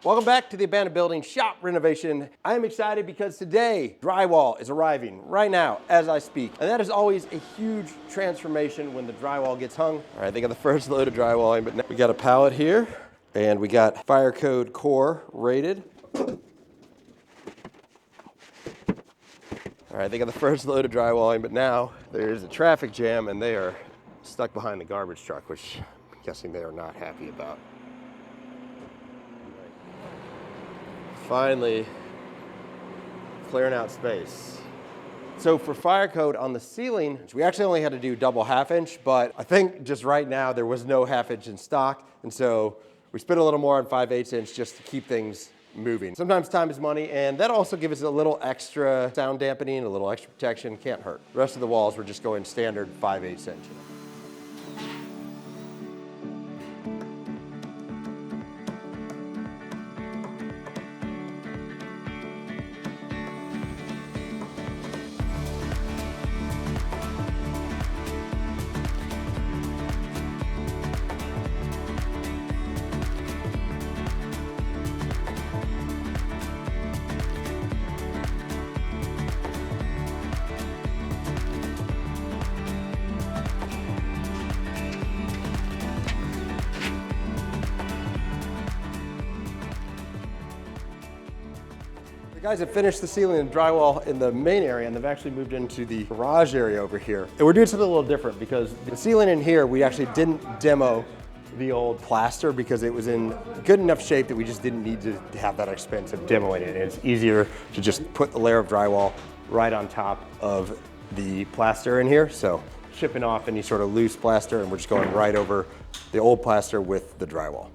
Welcome back to the Abandoned Building Shop Renovation. I am excited because today drywall is arriving right now as I speak. And that is always a huge transformation when the drywall gets hung. All right, they got the first load of drywall in, but now we got a pallet here and we got fire code core rated. All right, they got the first load of drywall in, but now there's a traffic jam and they are stuck behind the garbage truck, which I'm guessing they are not happy about. Finally, clearing out space. So for fire code on the ceiling, we actually only had to do double half-inch, but I think just right now there was no half-inch in stock, and so we spent a little more on 5/8 inch just to keep things moving. Sometimes time is money, and that also gives us a little extra sound dampening, a little extra protection, can't hurt. The rest of the walls we're just going standard 5/8 inch. The guys have finished the ceiling and drywall in the main area, and they've actually moved into the garage area over here. And we're doing something a little different because the ceiling in here, we actually didn't demo the old plaster because it was in good enough shape that we just didn't need to have that expense of demoing it. And it's easier to just put the layer of drywall right on top of the plaster in here. So shipping off any sort of loose plaster, and we're just going right over the old plaster with the drywall.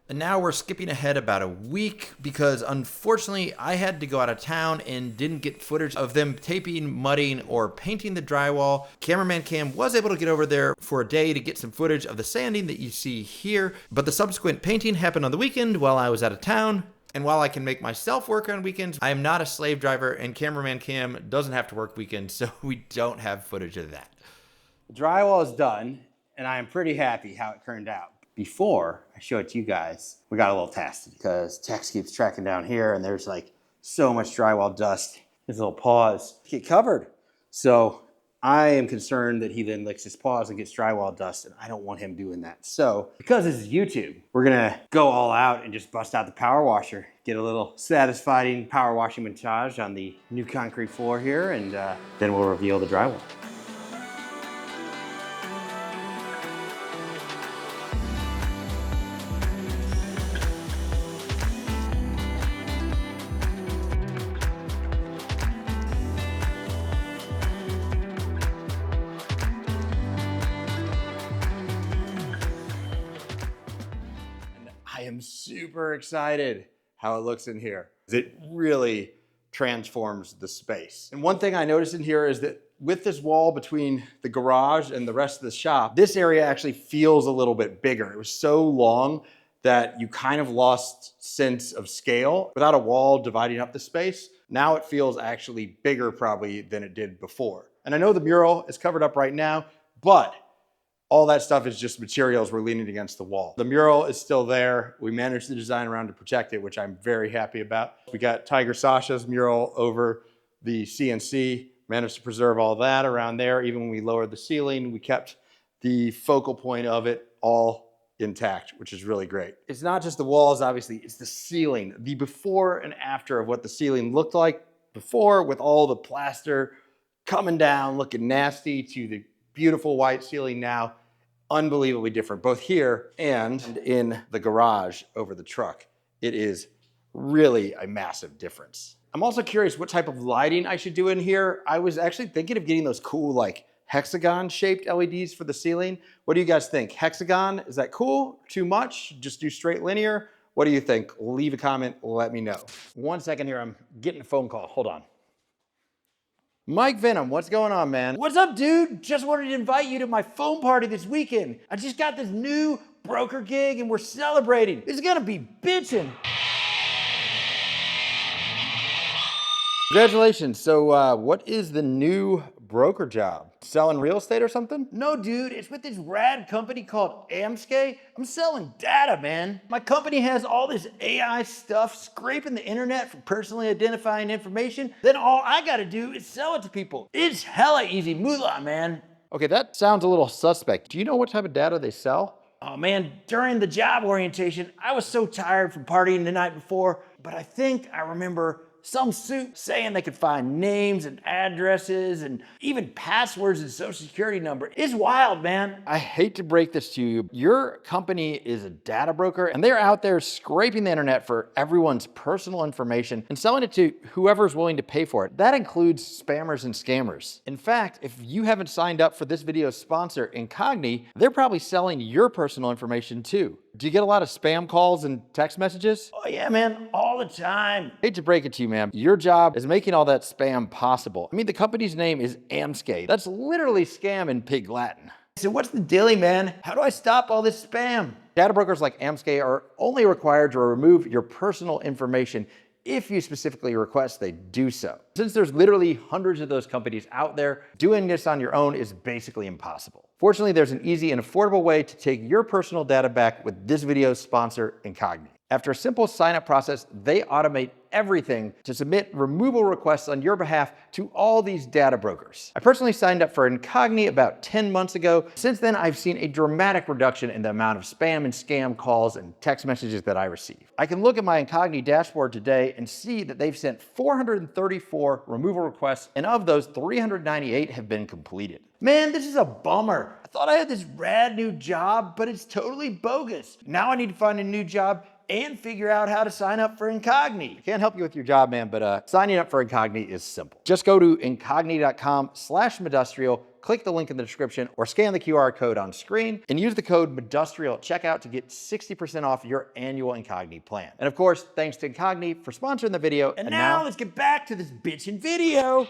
And now we're skipping ahead about a week because unfortunately I had to go out of town and didn't get footage of them taping, mudding, or painting the drywall. Cameraman Cam was able to get over there for a day to get some footage of the sanding that you see here, but the subsequent painting happened on the weekend while I was out of town. And while I can make myself work on weekends, I am not a slave driver, and Cameraman Cam doesn't have to work weekends, so we don't have footage of that. Drywall is done, and I am pretty happy how it turned out. Before I show it to you guys, we got a little tested because Tex keeps tracking down here and there's like so much drywall dust. His little paws get covered. So I am concerned that he then licks his paws and gets drywall dust, and I don't want him doing that. So because this is YouTube, we're gonna go all out and just bust out the power washer, get a little satisfying power washing montage on the new concrete floor here, and then we'll reveal the drywall. I am super excited how it looks in here. It really transforms the space. And one thing I noticed in here is that with this wall between the garage and the rest of the shop, this area actually feels a little bit bigger. It was so long that you kind of lost sense of scale. Without a wall dividing up the space, now it feels actually bigger probably than it did before. And I know the mural is covered up right now, but all that stuff is just materials we're leaning against the wall. The mural is still there. We managed to design around to protect it, which I'm very happy about. We got Tiger Sasha's mural over the CNC, managed to preserve all that around there. Even when we lowered the ceiling, we kept the focal point of it all intact, which is really great. It's not just the walls, obviously, it's the ceiling. The before and after of what the ceiling looked like before, with all the plaster coming down, looking nasty, to the beautiful white ceiling now, unbelievably different, both here and in the garage over the truck. It is really a massive difference. I'm also curious what type of lighting I should do in here. I was actually thinking of getting those cool like hexagon shaped LEDs for the ceiling. What do you guys think? Hexagon, is that cool? Too much? Just do straight linear? What do you think? Leave a comment, let me know. 1 second here, I'm getting a phone call, hold on. Mike Venom, what's going on, man? What's up, dude? Just wanted to invite you to my foam party this weekend. I just got this new broker gig and we're celebrating. It's gonna be bitchin'. Congratulations. So what is the new broker job? Selling real estate or something? No, dude, it's with this rad company called Amsky. I'm selling data, man. My company has all this AI stuff scraping the internet for personally identifying information. Then all I gotta do is sell it to people. It's hella easy moolah, man. Okay, that sounds a little suspect. Do you know what type of data they sell? Oh man, during the job orientation, I was so tired from partying the night before, but I think I remember some suit saying they could find names and addresses and even passwords and social security number. It's wild, man. I hate to break this to you. Your company is a data broker and they're out there scraping the internet for everyone's personal information and selling it to whoever's willing to pay for it. That includes spammers and scammers. In fact, if you haven't signed up for this video's sponsor, Incogni, they're probably selling your personal information too. Do you get a lot of spam calls and text messages? Oh yeah, man, all the time. Hate to break it to you, man. Your job is making all that spam possible. I mean, the company's name is Amsky. That's literally scam in pig Latin. So what's the dilly, man? How do I stop all this spam? Data brokers like Amsky are only required to remove your personal information if you specifically request they do so. Since there's literally hundreds of those companies out there, doing this on your own is basically impossible. Fortunately, there's an easy and affordable way to take your personal data back with this video's sponsor, Incogni. After a simple sign-up process, they automate everything to submit removal requests on your behalf to all these data brokers. I personally signed up for Incogni about 10 months ago. Since then, I've seen a dramatic reduction in the amount of spam and scam calls and text messages that I receive. I can look at my Incogni dashboard today and see that they've sent 434 removal requests, and of those, 398 have been completed. Man, this is a bummer. I thought I had this rad new job, but it's totally bogus. Now I need to find a new job and figure out how to sign up for Incogni. I can't help you with your job, man, but signing up for Incogni is simple. Just go to incogni.com/Medustrial, click the link in the description, or scan the QR code on screen, and use the code Medustrial at checkout to get 60% off your annual Incogni plan. And of course, thanks to Incogni for sponsoring the video. And now let's get back to this bitchin' video.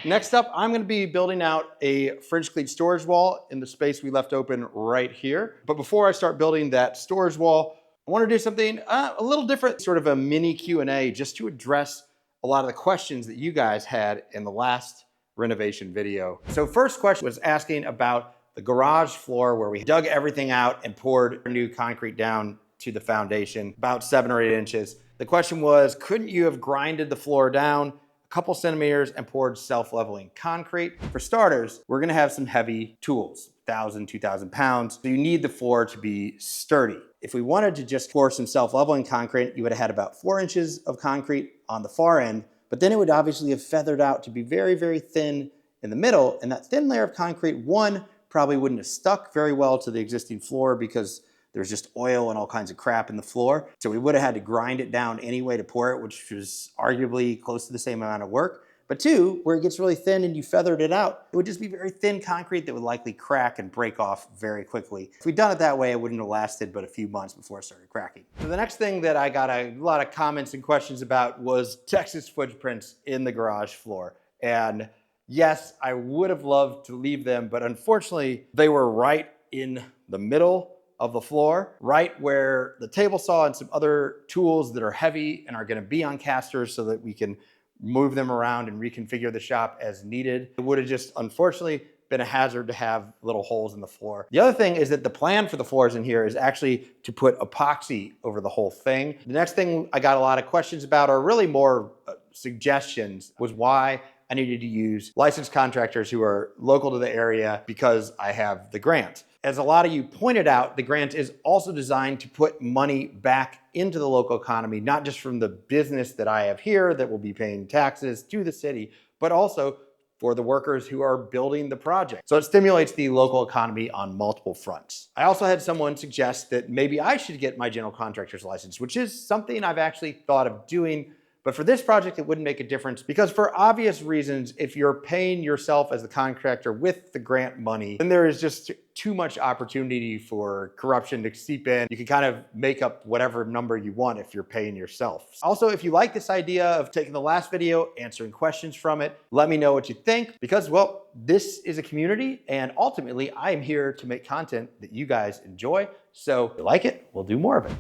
Next up, I'm gonna be building out a French cleat storage wall in the space we left open right here. But before I start building that storage wall, I wanna do something a little different, sort of a mini Q&A, just to address a lot of the questions that you guys had in the last renovation video. So first question was asking about the garage floor where we dug everything out and poured new concrete down to the foundation, about 7 or 8 inches. The question was, couldn't you have grinded the floor down couple centimeters and poured self-leveling concrete? For starters, we're gonna have some heavy tools, 1,000, 2,000 pounds. So you need the floor to be sturdy. If we wanted to just pour some self-leveling concrete, you would have had about 4 inches of concrete on the far end, but then it would obviously have feathered out to be very, very thin in the middle. And that thin layer of concrete, one, probably wouldn't have stuck very well to the existing floor because there's just oil and all kinds of crap in the floor. So we would have had to grind it down anyway to pour it, which was arguably close to the same amount of work. But two, where it gets really thin and you feathered it out, it would just be very thin concrete that would likely crack and break off very quickly. If we'd done it that way, it wouldn't have lasted but a few months before it started cracking. So the next thing that I got a lot of comments and questions about was Texas footprints in the garage floor. And yes, I would have loved to leave them, but unfortunately, they were right in the middle of the floor, right where the table saw and some other tools that are heavy and are gonna be on casters so that we can move them around and reconfigure the shop as needed. It would have just, unfortunately, been a hazard to have little holes in the floor. The other thing is that the plan for the floors in here is actually to put epoxy over the whole thing. The next thing I got a lot of questions about, or really more suggestions, was why I needed to use licensed contractors who are local to the area because I have the grant. As a lot of you pointed out, the grant is also designed to put money back into the local economy, not just from the business that I have here that will be paying taxes to the city, but also for the workers who are building the project. So it stimulates the local economy on multiple fronts. I also had someone suggest that maybe I should get my general contractor's license, which is something I've actually thought of doing, But for this project, it wouldn't make a difference because for obvious reasons, if you're paying yourself as the contractor with the grant money, then there is just too much opportunity for corruption to seep in. You can kind of make up whatever number you want if you're paying yourself. Also, if you like this idea of taking the last video, answering questions from it, let me know what you think because, well, this is a community and ultimately I am here to make content that you guys enjoy. So if you like it, we'll do more of it.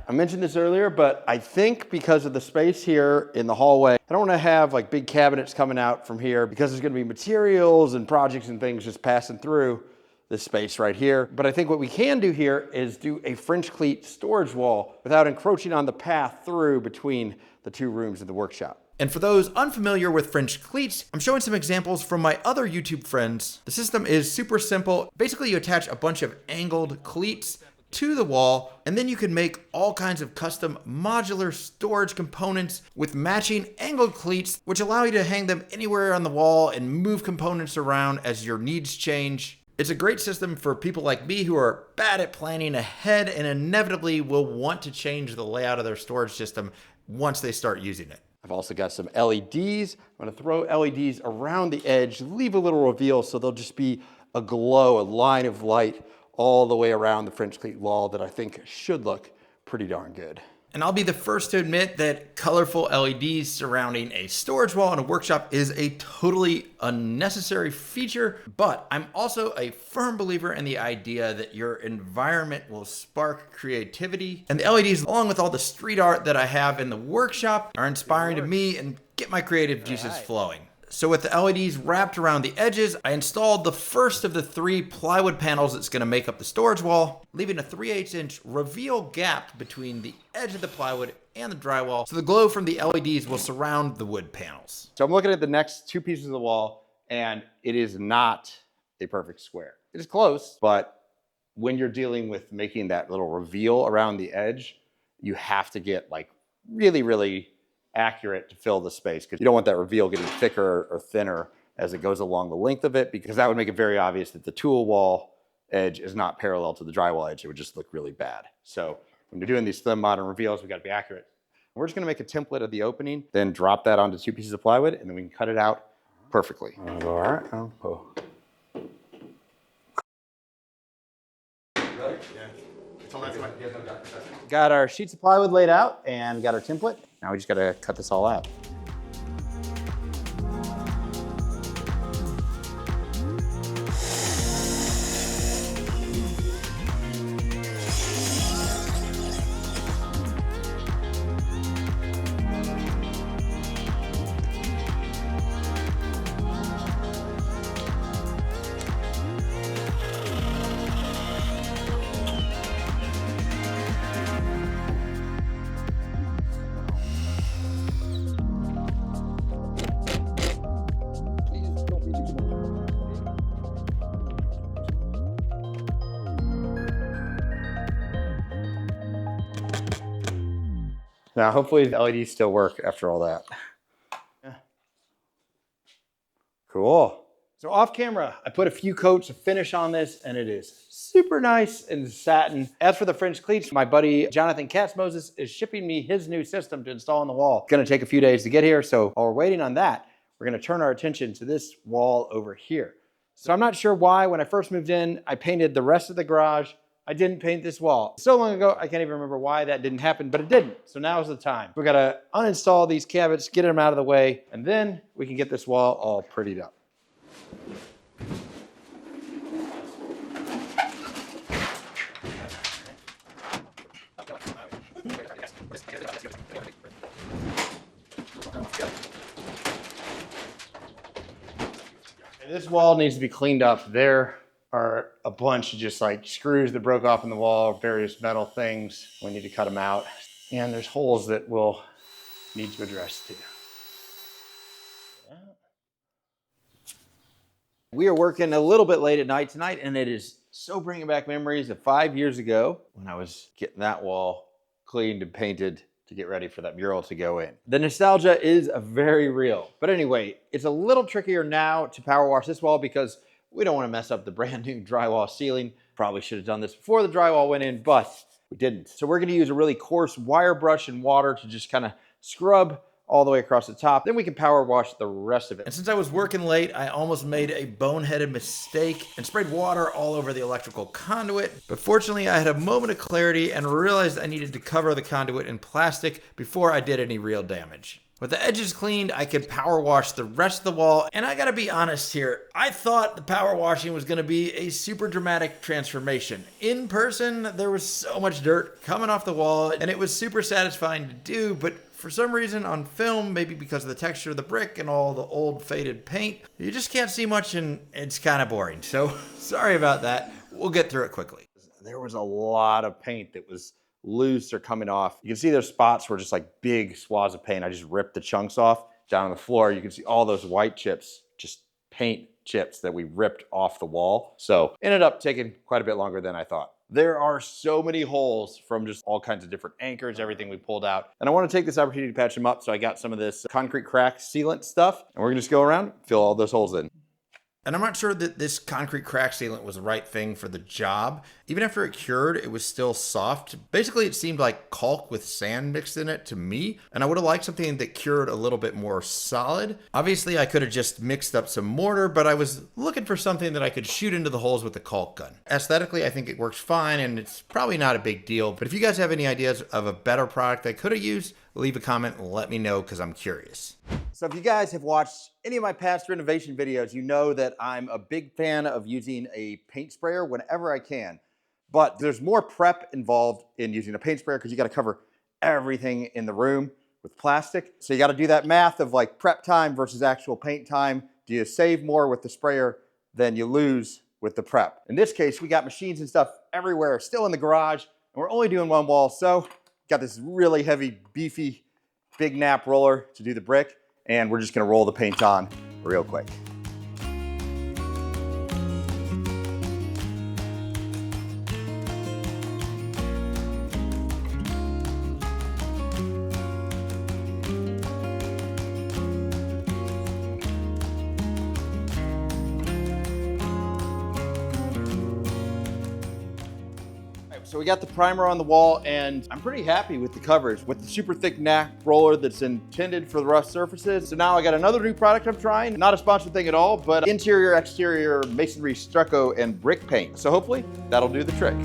I mentioned this earlier, but I think because of the space here in the hallway, I don't want to have like big cabinets coming out from here because there's going to be materials and projects and things just passing through this space right here. But I think what we can do here is do a French cleat storage wall without encroaching on the path through between the two rooms of the workshop. And for those unfamiliar with French cleats, I'm showing some examples from my other YouTube friends. The system is super simple. Basically, you attach a bunch of angled cleats to the wall, and then you can make all kinds of custom modular storage components with matching angled cleats, which allow you to hang them anywhere on the wall and move components around as your needs change. It's a great system for people like me who are bad at planning ahead and inevitably will want to change the layout of their storage system once they start using it. I've also got some LEDs. I'm gonna throw LEDs around the edge, leave a little reveal so they'll just be a glow, a line of light all the way around the French cleat wall that I think should look pretty darn good. And I'll be the first to admit that colorful LEDs surrounding a storage wall in a workshop is a totally unnecessary feature, but I'm also a firm believer in the idea that your environment will spark creativity. And the LEDs, along with all the street art that I have in the workshop, are inspiring to me and get my creative juices flowing. So with the LEDs wrapped around the edges, I installed the first of the 3 plywood panels that's going to make up the storage wall, leaving a 3/8" reveal gap between the edge of the plywood and the drywall, so the glow from the LEDs will surround the wood panels. So I'm looking at the next 2 pieces of the wall, and it is not a perfect square. It is close, but when you're dealing with making that little reveal around the edge, you have to get like really accurate to fill the space because you don't want that reveal getting thicker or thinner as it goes along the length of it, because that would make it very obvious that the tool wall edge is not parallel to the drywall edge. It would just look really bad. So when you're doing these slim modern reveals, we got to be accurate. We're just going to make a template of the opening, then drop that onto 2 pieces of plywood, and then we can cut it out perfectly. All right. Got our sheets of plywood laid out and got our template. Now we just got to cut this all out. Now, hopefully the LEDs still work after all that. Yeah. Cool. So off camera, I put a few coats of finish on this and it is super nice and satin. As for the French cleats, my buddy Jonathan Katz-Moses is shipping me his new system to install on the wall. It's gonna take a few days to get here. So while we're waiting on that, we're gonna turn our attention to this wall over here. So I'm not sure why when I first moved in, I painted the rest of the garage. I didn't paint this wall. So long ago, I can't even remember why that didn't happen, but it didn't. So now is the time. We gotta uninstall these cabinets, get them out of the way, and then we can get this wall all prettied up. This wall needs to be cleaned up. There are a bunch of just like screws that broke off in the wall, various metal things. We need to cut them out. And there's holes that we'll need to address too. We are working a little bit late at night tonight, and it is so bringing back memories of 5 years ago when I was getting that wall cleaned and painted to get ready for that mural to go in. The nostalgia is very real. But anyway, it's a little trickier now to power wash this wall because we don't want to mess up the brand new drywall ceiling. Probably should have done this before the drywall went in, but we didn't. So we're gonna use a really coarse wire brush and water to just kind of scrub all the way across the top. Then we can power wash the rest of it. And since I was working late, I almost made a boneheaded mistake and sprayed water all over the electrical conduit. But fortunately, I had a moment of clarity and realized I needed to cover the conduit in plastic before I did any real damage. With the edges cleaned, I could power wash the rest of the wall. And I gotta be honest here, I thought the power washing was gonna be a super dramatic transformation. In person, there was so much dirt coming off the wall and it was super satisfying to do, but for some reason on film, maybe because of the texture of the brick and all the old faded paint, you just can't see much and it's kind of boring. So sorry about that. We'll get through it quickly. There was a lot of paint that was loose or coming off. You can see there's spots where just like big swaths of paint. I just ripped the chunks off down on the floor. You can see all those white chips, just paint chips that we ripped off the wall. So ended up taking quite a bit longer than I thought. There are so many holes from just all kinds of different anchors, everything we pulled out. And I want to take this opportunity to patch them up. So I got some of this concrete crack sealant stuff and we're gonna just go around, fill all those holes in. And I'm not sure that this concrete crack sealant was the right thing for the job. Even after it cured, it was still soft. Basically, it seemed like caulk with sand mixed in it to me, and I would have liked something that cured a little bit more solid. Obviously, I could have just mixed up some mortar, but I was looking for something that I could shoot into the holes with the caulk gun. Aesthetically, I think it works fine, and it's probably not a big deal, but if you guys have any ideas of a better product I could have used, leave a comment and let me know because I'm curious. So if you guys have watched any of my past renovation videos, you know that I'm a big fan of using a paint sprayer whenever I can. But there's more prep involved in using a paint sprayer because you got to cover everything in the room with plastic. So you got to do that math of like prep time versus actual paint time. Do you save more with the sprayer than you lose with the prep? In this case, we got machines and stuff everywhere, still in the garage, and we're only doing one wall. So got this really heavy, beefy, big nap roller to do the brick. And we're just gonna roll the paint on real quick. So we got the primer on the wall and I'm pretty happy with the coverage with the super thick nap roller that's intended for the rough surfaces. So now I got another new product I'm trying, not a sponsored thing at all, but interior, exterior, masonry, stucco, and brick paint. So hopefully that'll do the trick.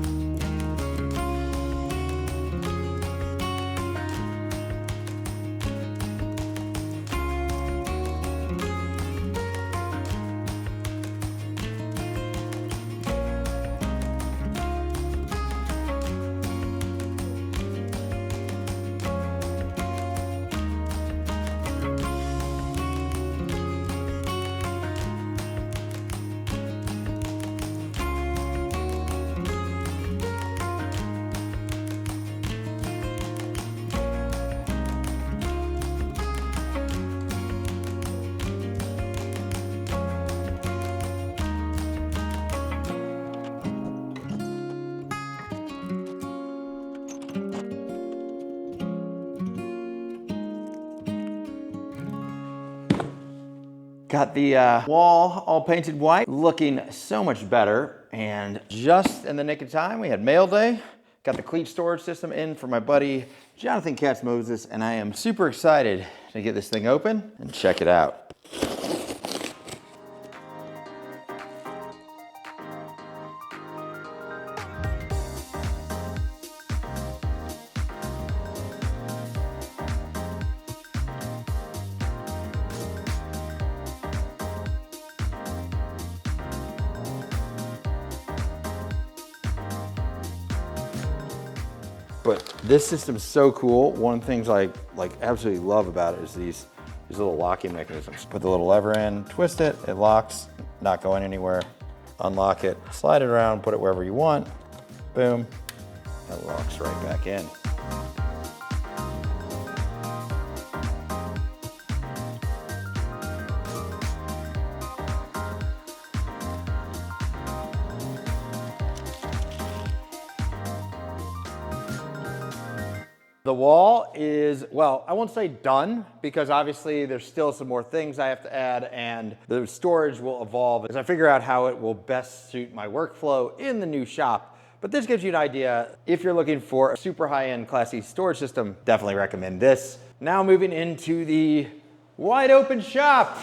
Got the wall all painted white, looking so much better. And just in the nick of time, we had mail day. Got the Cleat storage system in for my buddy, Jonathan Katz-Moses, and I am super excited to get this thing open and check it out. But this system is so cool. One of the things I absolutely love about it is these little locking mechanisms. Put the little lever in, twist it, it locks, not going anywhere. Unlock it, slide it around, put it wherever you want. Boom, it locks right back in. The wall is, well, I won't say done because obviously there's still some more things I have to add and the storage will evolve as I figure out how it will best suit my workflow in the new shop. But this gives you an idea. If you're looking for a super high-end classy storage system, definitely recommend this. Now moving into the wide open shop.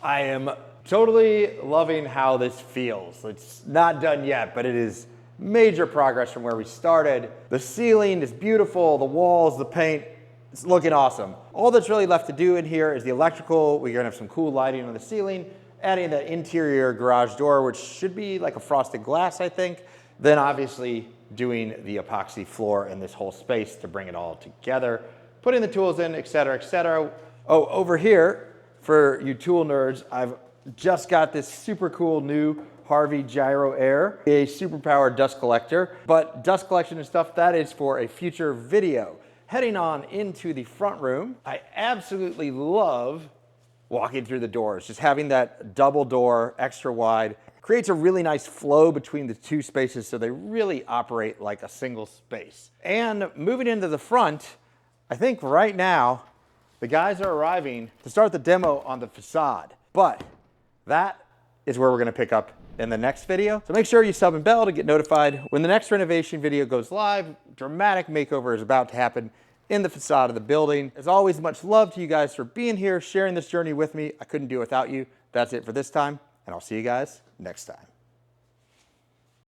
I am totally loving how this feels. It's not done yet, but it is major progress from where we started. The ceiling is beautiful, the walls, the paint, it's looking awesome. All that's really left to do in here is the electrical. We're gonna have some cool lighting on the ceiling, adding the interior garage door, which should be like a frosted glass, I think. Then obviously doing the epoxy floor in this whole space to bring it all together, putting the tools in, et cetera, et cetera. Oh, over here, for you tool nerds, I've just got this super cool new Harvey Gyro Air, a super powered dust collector. But dust collection and stuff, that is for a future video. Heading on into the front room, I absolutely love walking through the doors. Just having that double door, extra wide, creates a really nice flow between the two spaces so they really operate like a single space. And moving into the front, I think right now, the guys are arriving to start the demo on the facade. But that is where we're gonna pick up in the next video. So make sure you sub and bell to get notified when the next renovation video goes live. Dramatic makeover is about to happen in the facade of the building. As always, much love to you guys for being here, sharing this journey with me. I couldn't do it without you. That's it for this time, and I'll see you guys next time.